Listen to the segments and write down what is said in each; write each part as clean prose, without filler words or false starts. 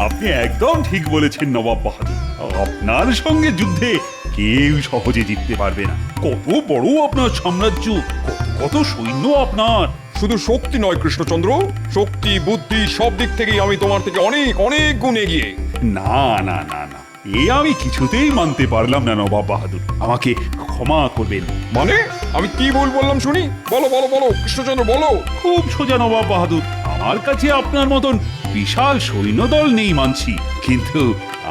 আপনি একদম ঠিক বলেছেন নবাব বাহাদুর। আপনার সঙ্গে যুদ্ধে কেউ সহজে জিততে পারবে না। কত বড় আপনার সাম্রাজ্য, কত কত সৈন্য আপনার। শুধু শক্তি নয় কৃষ্ণচন্দ্র, শক্তি বুদ্ধি সব দিক থেকেই আমি তোমার থেকে অনেক অনেক গুণ এগিয়ে। না না না না, এ আমি কিছুতেই মানতে পারলাম না নবাব বাহাদুর, আমাকে ক্ষমা করবেন। মানে আমি কি ভুল বললাম শুনি? বলো বলো বলো কৃষ্ণচন্দ্র বলো। খুব সোজা নবাব বাহাদুর, আমার কাছে আপনার মতন বিশাল সৈন্যদল নেই মানছি, কিন্তু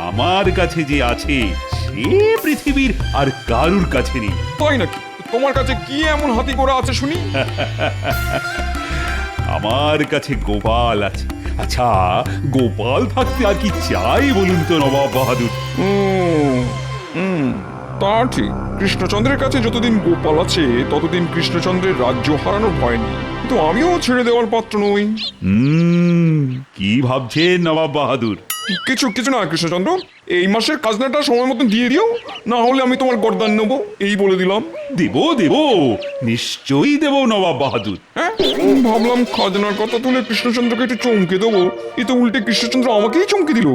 আমার কাছে যে আছে সে পৃথিবীর আর কারুর কাছে নেই। তাই নাকি? তোমার কাছে কি এমন হাতি ঘোড়া আছে শুনি? আমার কাছে গোপাল আছে। আচ্ছা, গোপাল থাকতে আর কি চাই বলুন তো নবাব বাহাদুর? তা ঠিক, কৃষ্ণচন্দ্রের কাছে যতদিন গোপাল আছে ততদিন কৃষ্ণচন্দ্রের রাজ্য হারানোর ভয় নেই, কিন্তু আমিও ছেড়ে দেওয়ার পাত্র নই। কি ভাবছেন নবাব বাহাদুর? কিছু কিছু না কৃষ্ণচন্দ্র, এই মাসের খাজনাটা সময় মতন দিয়ে দিও, না হলে আমি তোমার গর্দান নেবো, এই বলে দিলাম। দেব দেব, নিশ্চয়ই দেব নবাব বাহাদুর। হ্যাঁ, ভাবলাম খাজনার কথা তুলে কৃষ্ণচন্দ্রকে একটু চমকে দেবো, এ তো উল্টে কৃষ্ণচন্দ্র আমাকেই চমকে দিল।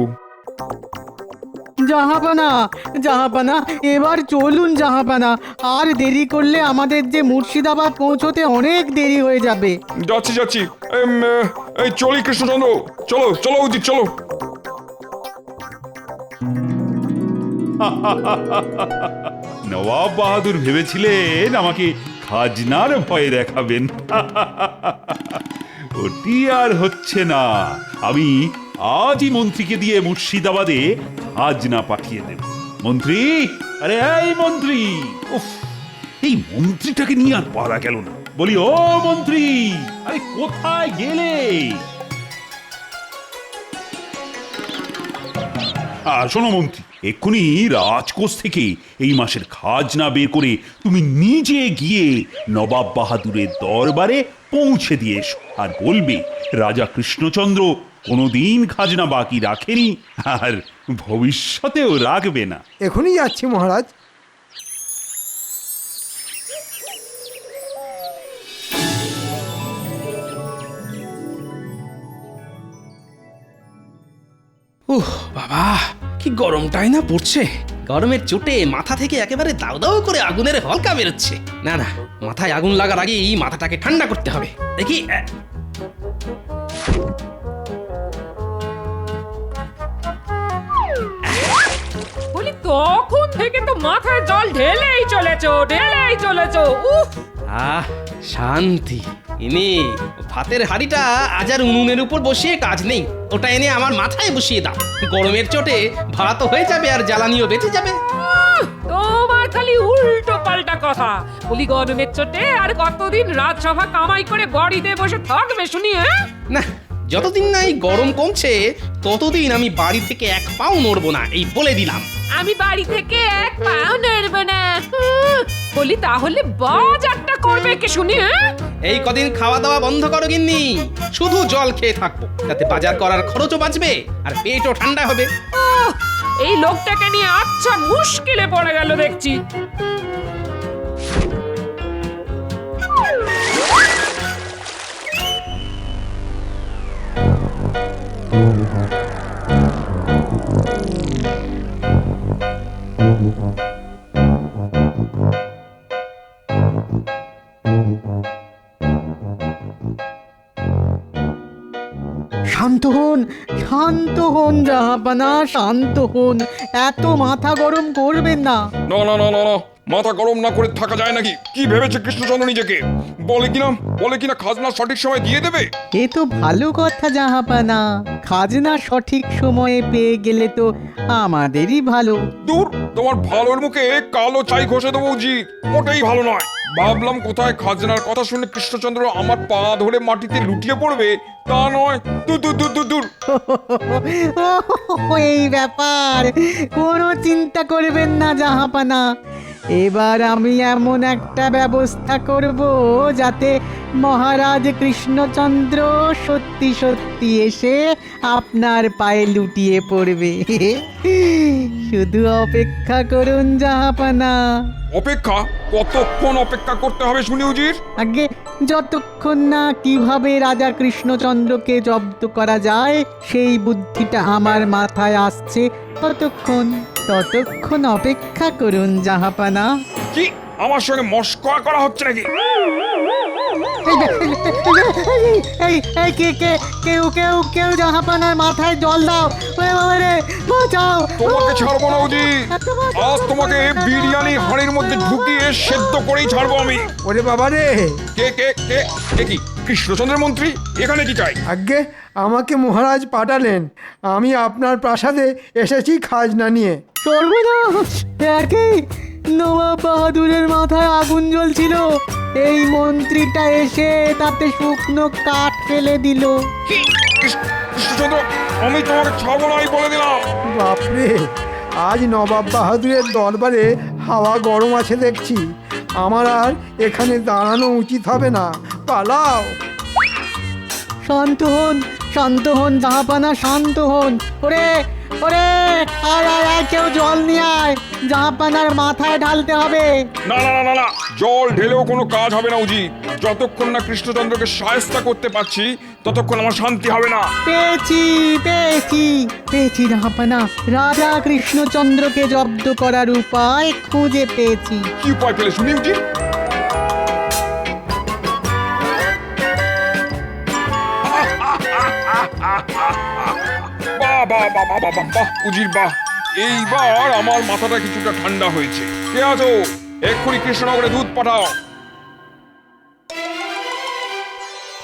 জাহাপানা, জাহাপানা, এবার চলুন জাহাপানা, আর দেরি করলে আমাদের যে মুর্শিদাবাদ পৌঁছতে অনেক দেরি হয়ে যাবে। যাচ্ছি যাচ্ছি, এই চলি কৃষ্ণচন্দ্র, চলো চলো উচিত, চলো। নবাব বাহাদুর ভেবেছিলেন আমাকে খাজনার ভয় দেখাবেন। ওটি আর হচ্ছে না। আমি আজই মন্ত্রীকে দিয়ে মুর্শিদাবাদে খাজনা পাঠিয়ে দেব। মন্ত্রী, আরে এই মন্ত্রী, উফ, এই মন্ত্রীটাকে নিয়ে আর পারা গেল না। বলি ও মন্ত্রী, আরে কোথায় গেলে? শোনো মন্ত্রী, এক্ষুনি রাজকোষ থেকে এই মাসের খাজনা বের করে তুমি নিজে গিয়ে নবাব বাহাদুরের দরবারে পৌঁছে দিয়ে এসো, আর বলবে রাজা কৃষ্ণচন্দ্র কোনোদিন খাজনা বাকি রাখেনি আর ভবিষ্যতেও রাখবে না। এখনই যাচ্ছি মহারাজ। বাবা, কি গরমটাই না পড়ছে। গরমের চোটে মাথা থেকে একেবারে দাউ দাউ করে আগুনের হলকা বেরোচ্ছে। না না, মাথায় আগুন লাগার আগেই মাথাটাকে ঠান্ডা করতে হবে। দেখি, বলি তখন থেকে তো মাথায় জল ঢেলেই চলেছো। উফ, শান্তি। ইনি ভাতের হাঁড়িটা আজ আর উনুনের উপর বসিয়ে কাজ নেই, ওটা এনে আমার মাথায় বসিয়ে দাও। গরমের চোটে ভাত হয়ে যাবে আর জ্বালানিও বেঁচে যাবে। তোমার খালি উল্টো পাল্টা কথা। বলি গরমের চোটে আর কতদিন রাজসভা কামাই করে বাড়িতে বসে থাকবে শুনি? হ্যাঁ না, যতদিন না এই গরম কমছে ততদিন আমি বাড়ি থেকে এক পাও নড়বো না, এই বলে দিলাম। আমি বাড়ি থেকে এক পাও নড়বো না। বলি তাহলে বাজারটা করবে কি শুনি? এই কদিন খাওয়া দাওয়া বন্ধ করো গিন্নি, শুধু জল খেয়ে থাকবো, তাতে বাজার করার খরচও বাঁচবে আর পেটও ঠান্ডা হবে। এই লোকটাকে নিয়ে আচ্ছা মুশকিলে পড়ে গেল দেখছি। শান্ত হন জাহাপানা, শান্ত হন, এত মাথা গরম করবেন না। না না না না না, মাথা গরম না করে থাকা যায় নাকি? কি ভেবেছে কৃষ্ণচন্দ্র নিজেকে? বলে কিনা খাজনা সঠিক সময় দিয়ে দেবে। এ তো ভালো কথা জাহাপানা, খাজনা সঠিক সময়ে পেয়ে গেলে তো আমাদেরই ভালো। দূর, তোমার ভালোর মুখে কালো ছাই ঘষে দেবো উচিত, মোটেই ভালো নয়। ভাবলাম কোথায় খাজনার কথা শুনে কৃষ্ণচন্দ্র আমার পা ধরে মাটিতে লুটিয়ে পড়বে, তা নয়। দূর দূর দূর দূর দূর। এই ব্যাপার, কোনো চিন্তা করবেন না জাহাপানা, এবার আমি এমন একটা ব্যবস্থা করব যাতে মহারাজ কৃষ্ণচন্দ্র সত্যি সত্যি এসে আপনার পায়ে লুটিয়ে পড়বে। শুধু অপেক্ষা করুন জাহাপানা। অপেক্ষা? কতক্ষণ অপেক্ষা করতে হবে শুনি উজির? আগে যতক্ষণ না কিভাবে রাজা কৃষ্ণচন্দ্রকে জব্দ করা যায় সেই বুদ্ধিটা আমার মাথায় আসছে ততক্ষণ অপেক্ষা করুন জাহাপানা। কি আমার সঙ্গে মস্করা করা হচ্ছে নাকি? এই এই কেউ জাহাপানার মাথায় জল দাও, ওরে বাবা রে, বাঁচাও। তোমাকে ছাড়বো না উজির, আজ তোমাকে বিরিয়ানি হাঁড়ির মধ্যে ঢুকিয়ে সেদ্ধ করেই ছাড়বো আমি। ওরে বাবা রে, কে কে কে কে কি কৃষ্ণচন্দ্রের মন্ত্রী? এখানে কি চাই? আজ্ঞে আমাকে মহারাজ পাঠালেন, আমি আপনার প্রাসাদে এসেছি খাজনা নিয়ে। সর্বনাশ, একই নবাব বাহাদুরের মাথায় আগুন জ্বলছিল, এই মন্ত্রীটা এসে তাতে শুকনো কাঠ ফেলে দিল। কি কৃষ্ণচন্দ্র, আমি তোমাকে ছাড়বো না, আমি বলে দিলাম। বাপরে, আজ নবাব বাহাদুরের দরবারে হাওয়া গরম আছে দেখছি। আমার আর এখানে দাঁড়ানো উচিত হবে না, পালাও। শান্ত হন জাহাপানা, শান্ত হন। ওরে ওরে, আয় কেউ জল নিয়ে আয়, জাহাপানার মাথায় ঢালতে হবে। না না না না না, জল ঢেলেও কোনো কাজ হবে না উজির। যতক্ষণ না কৃষ্ণচন্দ্রকে সায়স্তা করতে পারছি ততক্ষণ আমার শান্তি হবে না। পেয়েছি জাহাপানা, রাজা কৃষ্ণচন্দ্রকে জব্দ করার উপায় খুঁজে পেয়েছি। কি উপায় পেলে শুনি উজির? বাহ বাহ বাহ বাহ বাহ বাহ উজির বাহ, এইবার আমার মাথাটা কিছুটা ঠান্ডা হয়েছে। কে আছো? এক্ষুনি কৃষ্ণনগরে দুধ পাঠাও।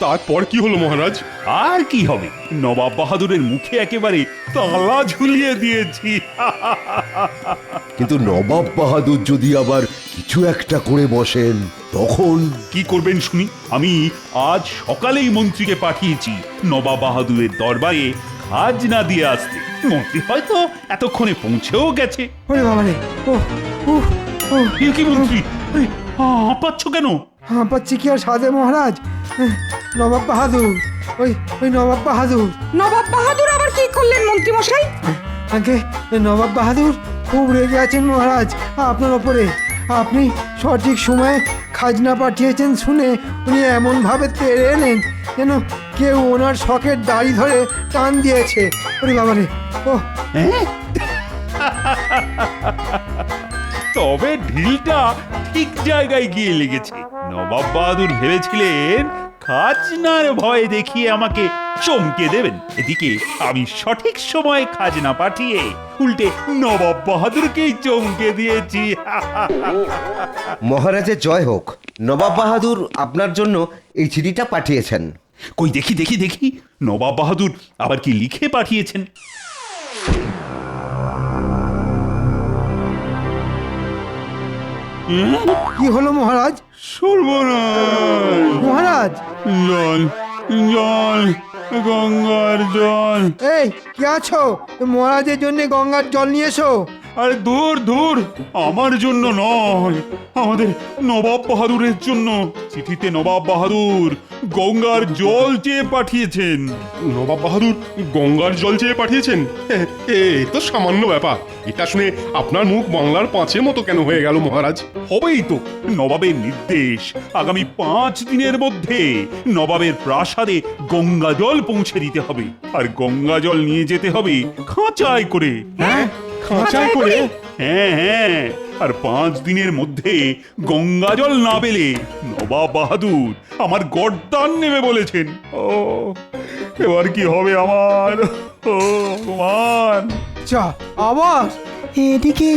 তারপর কি হলো মহারাজ? আর কি হবে, নবাব বাহাদুরের মুখে একেবারে তালা ঝুলিয়ে দিয়েছি। কিন্তু নবাব বাহাদুর যদি আবার কিছু একটা করে বসেন তখন? কি করবেন শুনি? আমি আজ সকালেই মন্ত্রীকে পাঠিয়েছি নবাব বাহাদুরের দরবারে খাজনা দিয়ে আসতে। মন্ত্রী হয়তো এতক্ষণে পৌঁছেও গেছে। ওরে বাবা রে, ও ও ও, এ কি মন্ত্রী, হাঁপাচ্ছ কেন? হাঁপাচ্ছি কি আর সাধে মহারাজ? নবাব বাহাদুর, ওই নবাব বাহাদুর। নবাব বাহাদুর আবার কি করলেন মন্ত্রী মশাই? আগে নবাব বাহাদুর খুব রেগে আছেন মহারাজ আপনার ওপরে। আপনি সঠিক সময়ে খাজনা পাঠিয়েছেন শুনে উনি এমনভাবে তেড়ে এলেন যেন কেউ ওনার শখের দাড়ি ধরে টান দিয়েছে। ওরে বাবা রে, ও হ্যাঁ? তবে ঢিলটা ঠিক জায়গায় গিয়ে লেগেছে। নবাব বাহাদুর ভেবেছিলেন খাজনার ভয় দেখিয়ে আমাকে চমকে দেবেন, এদিকে আমি সঠিক সময়ে খাজনা পাঠিয়ে উল্টে নবাব বাহাদুরকেই চমকে দিয়েছি। মহারাজের জয় হোক। নবাব বাহাদুর আপনার জন্য এই চিঠিটা পাঠিয়েছেন। কই দেখি দেখি দেখি, নবাব বাহাদুর আবার কি লিখে পাঠিয়েছেন? কি হলো মহারাজ? সর্বনাশ! মহারাজ, জল জল, গঙ্গার জল। এই কে আছো? মহারাজের জন্য গঙ্গার জল নিয়ে এসো। আরে দূর দূর, আমার জন্য নয়, আমাদের নবাব বাহাদুরের জন্য। চিঠিতে নবাব বাহাদুর গঙ্গার জল চেয়ে পাঠিয়েছেন। নবাব বাহাদুর গঙ্গার জল চেয়ে পাঠিয়েছেন? এ তো সামান্য ব্যাপার। এটা শুনে আপনার মুখ বাংলার পাঁচের মতো কেন হয়ে গেল মহারাজ? হবেই তো, নবাবের নির্দেশ আগামী 5 দিনের মধ্যে নবাবের প্রাসাদে গঙ্গা জল পৌঁছে দিতে হবে, আর গঙ্গা জল নিয়ে যেতে হবে খাঁচায় করে। হ্যাঁ, খাঁচায় করে? হ্যাঁ হ্যাঁ, আর 5 দিনের মধ্যে গঙ্গা জল না পেলে নবাব বাহাদুর আমার গর্দান নেবে বলেছেন। ও এবার কি হবে আমার? ও ভগবান! চা আবার এদিকে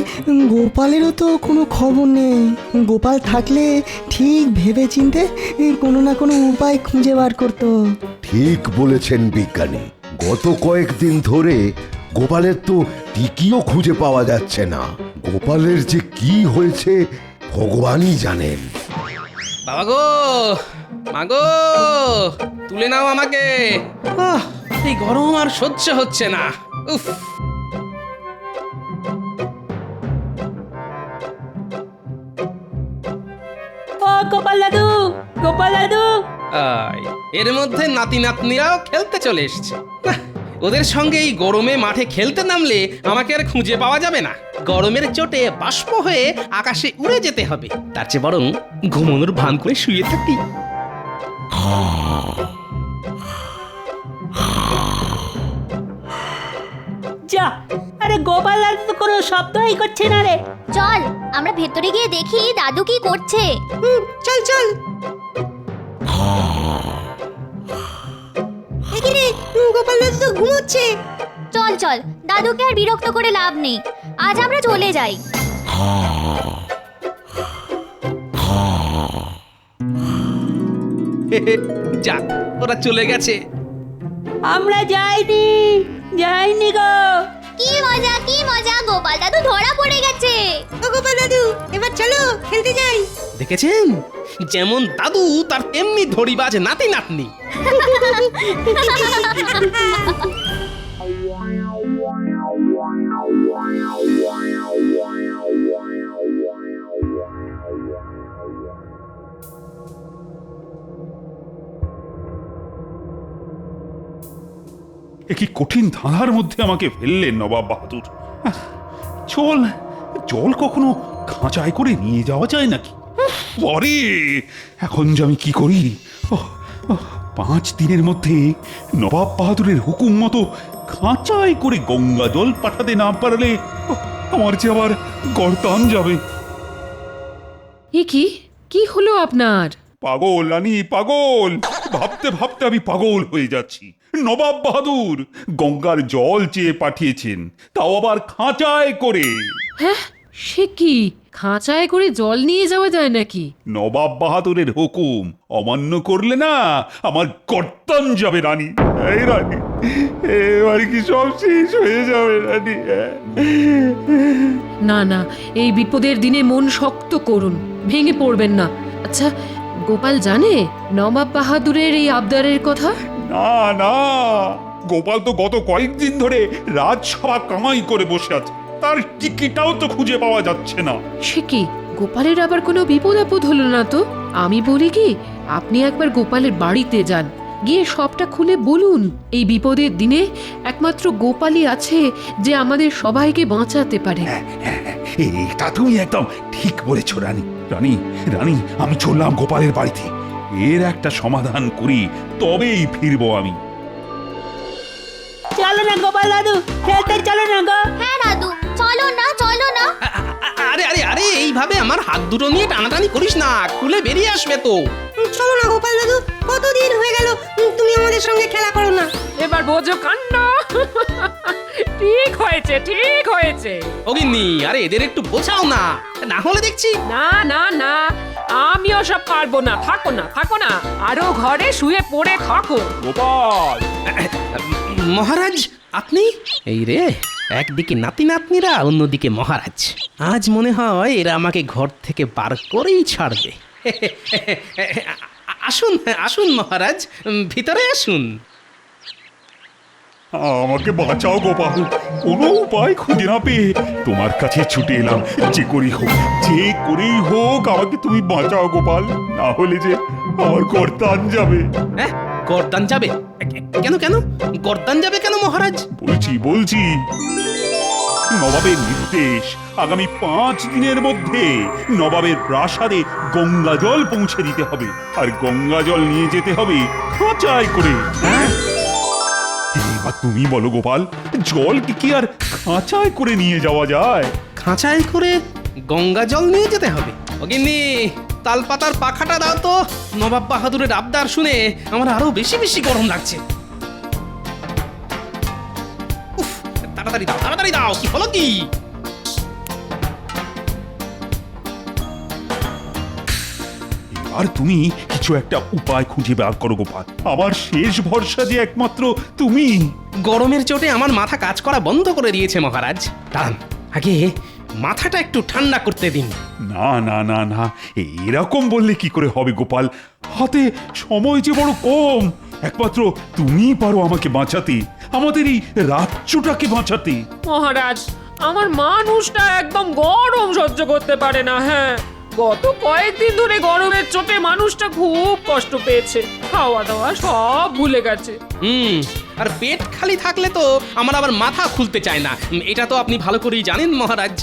গোপালেরও তো কোনো খবর নেই। গোপাল থাকলে ঠিক ভেবে চিনতে কোনো না কোনো উপায় খুঁজে বার করতো। ঠিক বলেছেন বিজ্ঞানী, গত কয়েকদিন ধরে গোপালের তো টিকিও খুঁজে পাওয়া যাচ্ছে না। গোপালের যে কি হয়েছে ভগবানই জানেন। বাবা গো, মাগো, তুলে নাও আমাকে। এই গরম আর সহ্য হচ্ছে না। উফ! ও গোপাল দাদু, গোপাল দাদু। এর মধ্যে নাতি নাতনিরাও খেলতে চলে এসছে। ওদের সঙ্গে এই গরমে মাঠে খেলতে নামলে আমাকে আর খুঁজে পাওয়া যাবে না। গরমের চোটে বাষ্প হয়ে আকাশে উড়ে যেতে হবে, তার চেয়ে বরং ঘুমানোর ভান করে শুয়ে থাকি। যা, আরে গোপাল দাদু তো কোনো শব্দই করছে না রে। চল আমরা ভেতরে গিয়ে দেখি দাদু কি করছে। চল চল। এখানে গোপাল দাদু তো ঘুমোচ্ছে। চল চল, দাদুকে আর বিরক্ত করে লাভ নেই, আজ আমরা চলে যাই। যাক, ওরা চলে গেছে। আমরা যাইনি গো। কি মজা, গোপাল দাদু ধরা পড়ে গেছে। ও গোপাল দাদু, এবার চলো খেলতে যাই। দেখেছেন, যেমন দাদু তার তেমনি ধরিবাজ নাতি নাতনি। এ কি কঠিন ধাঁধার মধ্যে আমাকে ফেললেন নবাব বাহাদুর। চল, জল কখনো খাঁচায় করে নিয়ে যাওয়া যায় নাকি? পরে এখন যে আমি কি করি? 5 দিনের মধ্যে নবাব বাহাদুরের হুকুম মতো খাঁচায় করে গঙ্গা জল পাঠাতে না পারলে আমার যে আবার গর্দান যাবে। এ কি হলো আপনার? পাগল রানী, পাগল। ভাবতে ভাবতে আমি পাগল হয়ে যাচ্ছি। নবাব বাহাদুর গঙ্গার জল চেয়ে পাঠিয়েছেন, তাও আবার খাঁচায় করে। হ্যাঁ, সে কি খাঁচায় করে জল নিয়ে যাওয়া যায় নাকি? নবাব বাহাদুরের হুকুম অমান্য করলে না আমার গর্দান যাবে রানী। এই রানী, এবার কি সব শেষ হয়ে যাবে রানী? না না, এই বিপদের দিনে মন শক্ত করুন, ভেঙে পড়বেন না। আচ্ছা, গোপাল জানে নবাব বাহাদুরের এই আবদারের কথা? না না, গোপাল তো গত কয়েকদিন ধরে রাজসভা কামাই করে বসে আছে, তার টিকিটাও তো খুঁজে পাওয়া যাচ্ছে না। সে কি, গোপালের আবার কোনো বিপদ আপদ হলো না তো? আমি বলি কি, আপনি একবার গোপালের বাড়িতে যান, গিয়ে সবটা খুলে বলুন। এই বিপদের দিনে একমাত্র গোপালই আছে যে আমাদের সবাইকে বাঁচাতে পারে। এটা তুমি একদম ঠিক বলেছ রানী। রানী রানী, আমি চললাম গোপালের বাড়িতে। এর একটা সমাধান করি, তবেই ফিরবো আমি। চলো না গোপাল দাদু, খেলতে চলো না গো। হ্যাঁ দাদু, চলো না। আরে আরে আরে, এইভাবে আমার হাত দুটো নিয়ে টানাটানি করিস না, খুলে বেরিয়ে আসবে তো। চলো না গোপাল দাদু, কতদিন হয়ে গেল তুমি আমাদের সঙ্গে খেলা করো না। এবার বোঝো কাণ্ড। ঠিক হয়েছে। অগিন্নি, আরে এদের একটু বোঝাও না, না হলে দেখছি। না, আমিও সব পারবো না। থাকো না, আরো ঘরে শুয়ে পড়ে থাকো। গোপাল! মহারাজ, আপনি? এই রে, একদিকে নাতি নাতনিরা, অন্যদিকে মহারাজ। আজ মনে হয় এরা আমাকে ঘর থেকে বার করেই ছাড়বে। আসুন মহারাজ, ভিতরে আসুন। আমাকে বাঁচাও গোপাল, কোনো উপায় খুঁজে না পেয়ে তোমার কাছে ছুটে এলাম। যে করেই হোক আমাকে তুমি বাঁচাও গোপাল, না হলে যে আমার গর্দান যাবে। হ্যাঁ, গর্দান যাবে? কেন গর্দান যাবে কেন মহারাজ? বলছি নবাবের নির্দেশ, আগামী 5 দিনের মধ্যে নবাবের প্রাসাদে গঙ্গা জল পৌঁছে দিতে হবে, আর গঙ্গা জল নিয়ে যেতে হবে খাঁচায় করে। এবার তুমি বলো গোপাল, জল কি আর খাঁচায় করে নিয়ে যাওয়া যায়? খাঁচায় করে গঙ্গা জল নিয়ে যেতে হবে? অগিন্নি, তালপাতার পাখাটা দাও তো। নবাব বাহাদুরের আবদার শুনে আমার আরো বেশি গরম লাগছে। উফ, তাড়াতাড়ি দাও, কি হলো কি? আর তুমি কিছু একটা উপায় খুঁজে বার করো গোপাল, আমার শেষ ভরসা যে একমাত্র তুমি। গরমের চোটে আমার মাথা কাজ করা বন্ধ করে দিয়েছে মহারাজ। দাঁড়ান, আগে মাথাটা একটু ঠান্ডা করতে দিন। না, এরকম বললে কি করে হবে গোপাল? হাতে সময় যে বড় কম। একমাত্র তুমি পারো আমাকে বাঁচাতে, আমাদের এই রাজ্যটাকে বাঁচাতে। মহারাজ, আমার মানুষটা একদম গরম সহ্য করতে পারে না। হ্যাঁ, গত কয়েকদিন ধরে গরমের চোটে মানুষটা খুব কষ্ট পেয়েছে, খাওয়া দাওয়া সব ভুলে গেছে। আর পেট খালি থাকলে তো আমার আবার মাথা খুলতে চায় না। এটা তো আপনি ভালো করেই জানেন মহারাজ।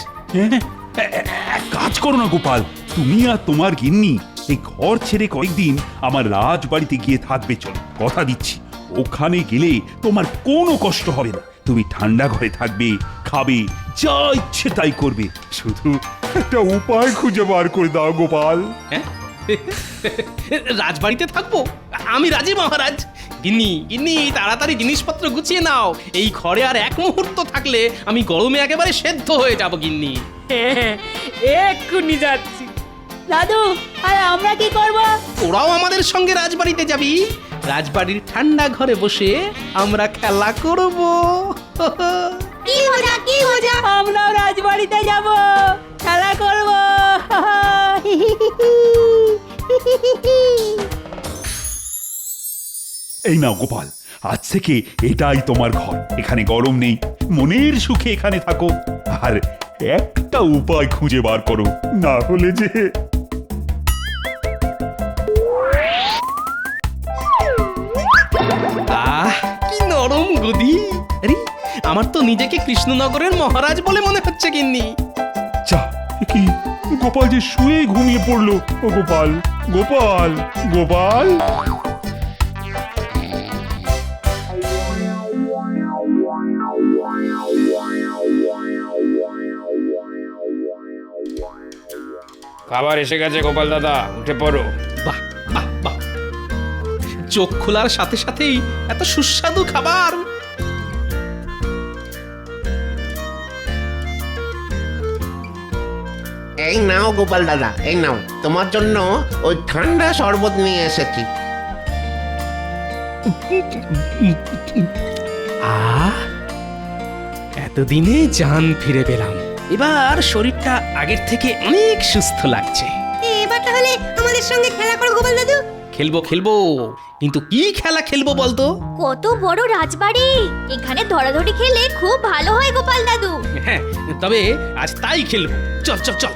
এক কাজ করো না গোপাল, তুমি আর তোমার গিন্নি এই ঘর ছেড়ে কয়েকদিন আমার রাজবাড়িতে গিয়ে থাকবে। চলো, কথা দিচ্ছি ওখানে গেলে তোমার কোনো কষ্ট হবে না। তুমি ঠান্ডা ঘরে থাকবে, খাবে, যা ইচ্ছে তাই করবে। শুধু একটা উপায় খুঁজে বার করে দাও গোপাল। হ্যাঁ, রাজবাড়িতে থাকবো? আমি রাজি মহারাজ। গিন্নি গিন্নি তাড়াতাড়ি জিনিসপত্র গুছিয়ে নাও। এই ঘরে আর এক মুহূর্ত থাকলে আমি গরমে একেবারে সেদ্ধ হয়ে যাব গিন্নি। এক্ষুনি যাচ্ছি। দাদু, আর আমরা কি করব? তোরাও আমাদের সঙ্গে রাজবাড়িতে যাবি। রাজবাড়ির ঠান্ডা ঘরে বসে আমরা খেলা করব। কি মজা, কি মজা! আমরাও রাজবাড়িতে যাব, খেলা করব। এই নাও গোপাল, আজ থেকে এটাই তোমার ঘর। এখানে গরম নেই, মনের সুখে এখানে থাকো। আর একটা উপায় খুঁজে বার করো, না হলে যে কি নরম গদি। আরে আমার তো নিজেকে কৃষ্ণনগরের মহারাজ বলে মনে হচ্ছে গিন্নি। যা, কি গোপাল যে শুয়ে ঘুমিয়ে পড়লো। ও গোপাল, গোপাল, গোপাল! খাবার এসে গেছে গোপাল দাদা, উঠে পড়ো। বাহ বাহ বাহ, চোখ খোলার সাথে সাথেই এত সুস্বাদু খাবার। এই নাও গোপাল দাদা, এই নাও, তোমার জন্য ওই ঠান্ডা শরবত নিয়ে এসেছি। এতদিনে জান ফিরে পেলাম। এবার শরীরটা আগের থেকে অনেক সুস্থ লাগছে। এবার তাহলে আমাদের সঙ্গে খেলা করো গোপাল দাদু। খেলবো খেলবো, কিন্তু কি খেলা খেলবো বলতো? কত বড় রাজবাড়ি, এখানে ধরাধরি খেলে খুব ভালো হয় গোপাল দাদু। হ্যাঁ, তবে আজ তাই খেলবো। চল চল চল।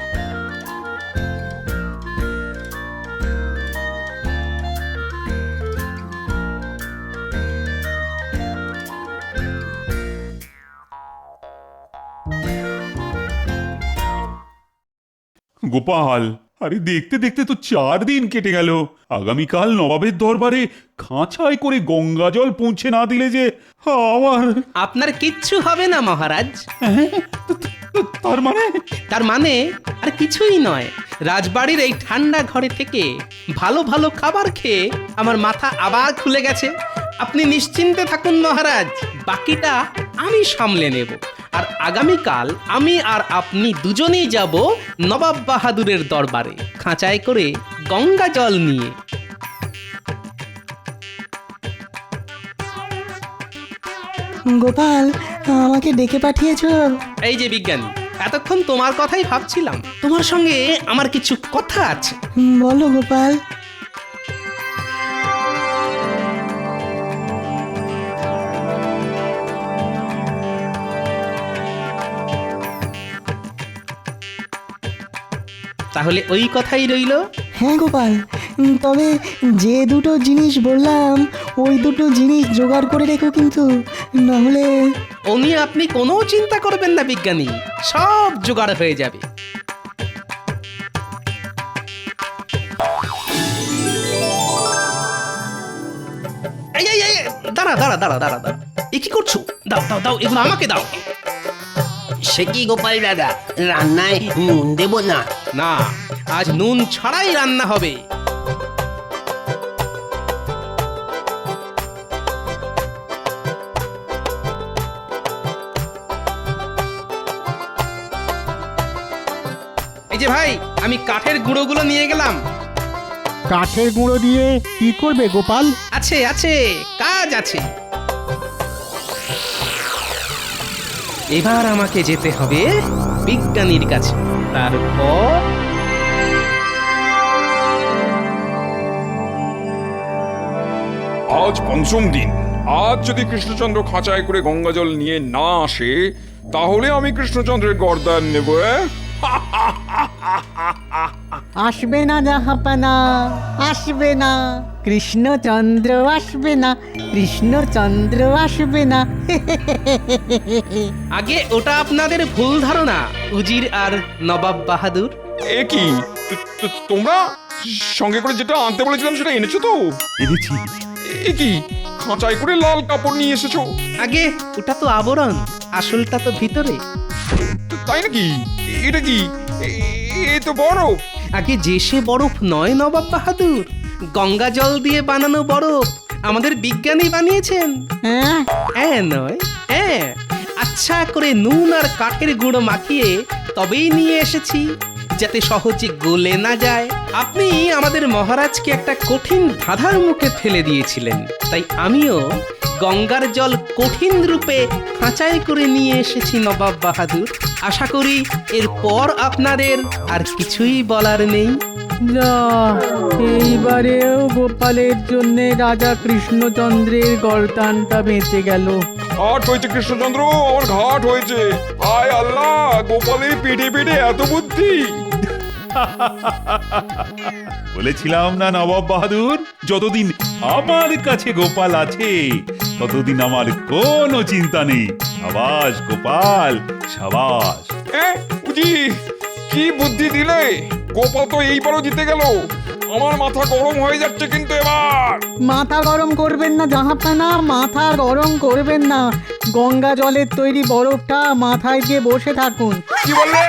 গোপাল, আরে দেখতে দেখতে তো 4 দিন কেটে গেল। আগামীকাল নবাবের দরবারে খাঁচায় করে গঙ্গা জল পৌঁছে না দিলে যে আমার... আপনার কিচ্ছু হবে না মহারাজ। তার মানে আর কিছুই নয়। রাজবাড়ির এই ঠান্ডা ঘরে থেকে ভালো ভালো খাবার খেয়ে আমার মাথা আবার খুলে গেছে। আপনি নিশ্চিন্তে থাকুন মহারাজ, বাকিটা আমি সামলে নেব। আর আগামীকাল আমি আর আপনি দুজনেই যাব নবাব বাহাদুরের দরবারে খাঁচায় করে গঙ্গা জল নিয়ে। গোপাল, আমাকে ডেকে পাঠিয়েছো? এই যে বিজ্ঞানী, এতক্ষণ তোমার কথাই ভাবছিলাম। তোমার সঙ্গে আমার কিছু কথা আছে। বলো গোপাল। তাহলে ওই কথাই রইল। হ্যাঁ গোপাল, তবে যে দুটো জিনিস বললাম ওই দুটো জিনিস জোগাড় করে রেখো কিন্তু, না হলে... ও নিয়ে আপনি কোনো চিন্তা করবেন না বিজ্ঞানী, সব জোগাড় হয়ে যাবে। এই এই এই, দাঁড়া দাঁড়া দাঁড়া দাঁড়া দাঁড়া, এ কি করছো? দাও দাও দাও, এগুলো আমাকে দাও। সে কি গোপাল দাদা, রান্নায় নুন দেব না? না, আজ নুন ছাড়াই রান্না হবে। এই যে ভাই, আমি কাঠের গুঁড়োগুলো নিয়ে গেলাম। কাঠের গুঁড়ো দিয়ে কি করবে গোপাল? আছে আছে, কাজ আছে। এবার আমাকে যেতে হবে বিজ্ঞানীর কাছে। তারপর আজ পঞ্চম দিন। আজ যদি কৃষ্ণচন্দ্র খাঁচায় করে গঙ্গা জল নিয়ে না আসে, তাহলে আমি কৃষ্ণচন্দ্রের গর্দান নেব। আসবে না জাহাপানা, আসবে না কৃষ্ণচন্দ্র, আসবে না কৃষ্ণচন্দ্র, আসবে না। আগে ওটা আপনাদের ভুল ধারণা উজির আর নবাব বাহাদুর। এ কি তোমরা সঙ্গে করে যেটা আনতে বলেছিলাম সেটা এনেছো তো? এনেছি। এ কি খাঁচাই করে লাল কাপড় নিয়ে এসেছো? আগে ওটা তো আবরণ, আসলটা তো ভিতরে। তাই নাকি? এটা কি? এ তো বরফ। আগে যে সে বরফ নয় নবাব বাহাদুর, গঙ্গা জল দিয়ে বানানো বরফ আমাদের বিজ্ঞানী বানিয়েছেন। হ্যাঁ নয় হ্যাঁ, আচ্ছা করে নুন আর কাঠের গুঁড়ো মাখিয়ে তবেই নিয়ে এসেছি, যাতে সহজে গলে না যায়। আপনি আমাদের মহারাজকে একটা কঠিন ধাঁধার মুখে ফেলে দিয়েছিলেন, তাই আমিও গঙ্গার জল কঠিন রূপে খাঁচায় করে নিয়ে এসেছি নবাব বাহাদুর। আশা করি এরপর আপনাদের আর কিছুই বলার নেই। যা, এইবারেও গোপালের জন্য রাজা কৃষ্ণচন্দ্রের গর্দানটা বেঁচে গেল। ঘাট হয়েছে কৃষ্ণচন্দ্র, আমার ঘাট হয়েছে। আয় আল্লাহ, গোপালের পেটে পেটে এত বুদ্ধি। বলেছিলাম না নবাব বাহাদুর, যতদিন আমার কাছে গোপাল আছে ততদিন আমার কোনো চিন্তা নেই। সাবাস গোপাল, সাবাস। উজির, কি বুদ্ধি দিলে! গোপাল তো এইবারও জিতে গেল। আমার মাথা গরম হয়ে যাচ্ছে কিন্তু এবার। মাথা গরম করবেন না জাহাপানা, মাথা গরম করবেন না। গঙ্গা জলের তৈরি বরফটা মাথায় দিয়ে বসে থাকুন। কি বললে?